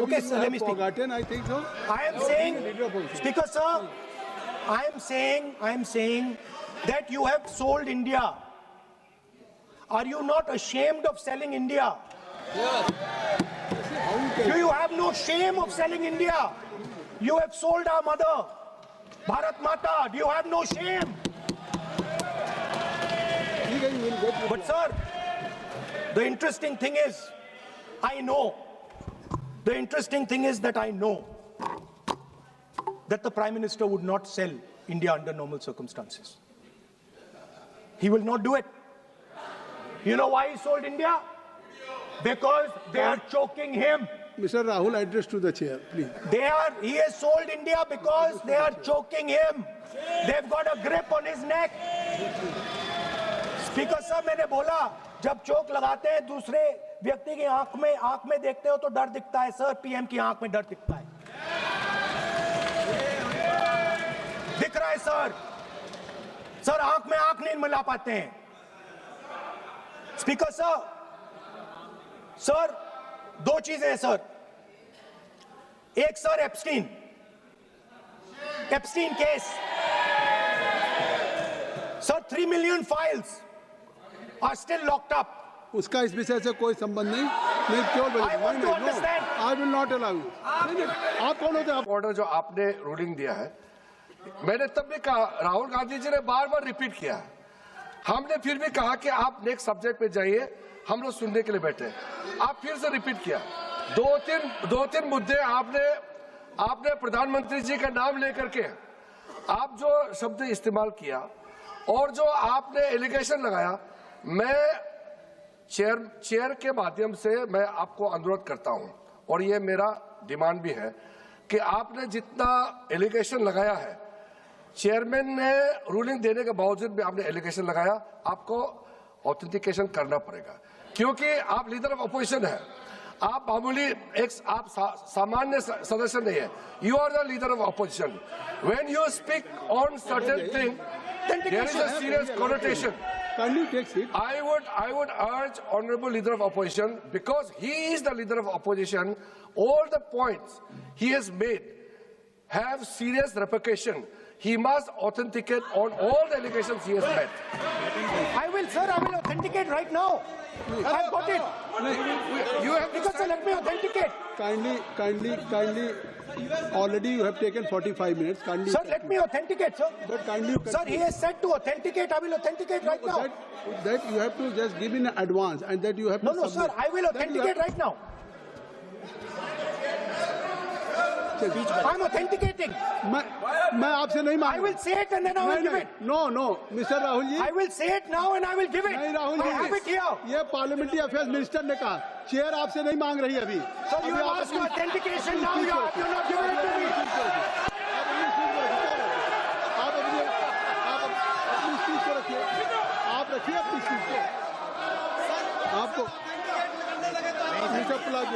Okay, sir, let me speak. Forgotten, I think so. I am saying, Speaker sir, I am saying that you have sold India. Are you not ashamed of selling India? Yes. Do you have no shame of selling India? You have sold our mother, Bharat Mata. Do you have no shame? But sir, the interesting thing is, I know that the Prime Minister would not sell India under normal circumstances. He will not do it. You know why he sold India? Because they are choking him. Mr. Rahul, address to the chair, please. He has sold India because they are choking him. They've got a grip on his neck. Speaker साहब, मैंने बोला जब चोक लगाते हैं दूसरे व्यक्ति की आंख में देखते हो तो डर दिखता है सर, पीएम की आंख में डर दिखता है, दिख रहा है सर आंख में आंख नहीं मिला पाते हैं। स्पीकर सर दो चीजें हैं सर, एक sir Epstein case sir, 3 million files are still locked up. उसका इस विषय से कोई संबंध नहीं। मैं क्यों I want to understand. I will not allow you. आप कौन होते हैं? ऑर्डर जो आपने रूलिंग दिया है, मैंने तब भी कहा, राहुल गांधी जी ने बार-बार रिपीट किया है, हमने फिर भी कहा कि आप नेक्स्ट सब्जेक्ट पे जाइए, हम लोग सुनने के लिए बैठे। आप फिर से रिपीट किया, दो तीन मुद्दे आपने प्रधानमंत्री जी का नाम लेकर के आप जो शब्द इस्तेमाल किया और जो आपने एलिगेशन लगाया, मैं चेयर के माध्यम से मैं आपको अनुरोध करता हूं और ये मेरा डिमांड भी है कि आपने जितना एलिगेशन लगाया है, चेयरमैन ने रूलिंग देने के बावजूद भी आपने एलिगेशन लगाया, आपको ऑथेंटिकेशन करना पड़ेगा, क्योंकि आप लीडर ऑफ अपोजिशन है, आप मामूली आप सामान्य सदस्य नहीं है, you are the leader of opposition. When you speak on certain thing, there is a serious connotation. Can you take it? I would urge honorable leader of opposition, because he is the leader of opposition, all the points he has made have serious repercussion. He must authenticate on all the allegations he has made. I will authenticate right now. I've got it. You have because sir, let me authenticate. Kindly. Already you have taken 45 minutes. Kindly. Sir, let me authenticate, sir. But kindly. Sir, he has said to authenticate. I will authenticate right now. That you have to just give in advance, and that you have to. No, sir. I will authenticate right now. I'm authenticating. मैं आपसे नहीं मांग। I will say it and then I will give it. No, Mr. Rahul ji. I will say it now and I will give it. नहीं Rahul ji, I have it here. ये parliamentary affairs minister ने कहा, chair आपसे नहीं मांग रही अभी। So you have asked for authentication now. You're not giving it to me. आप अपनी स्पीच को रखिए। आप रखिए अपनी स्पीच को। आपको मिस्टर प्लाज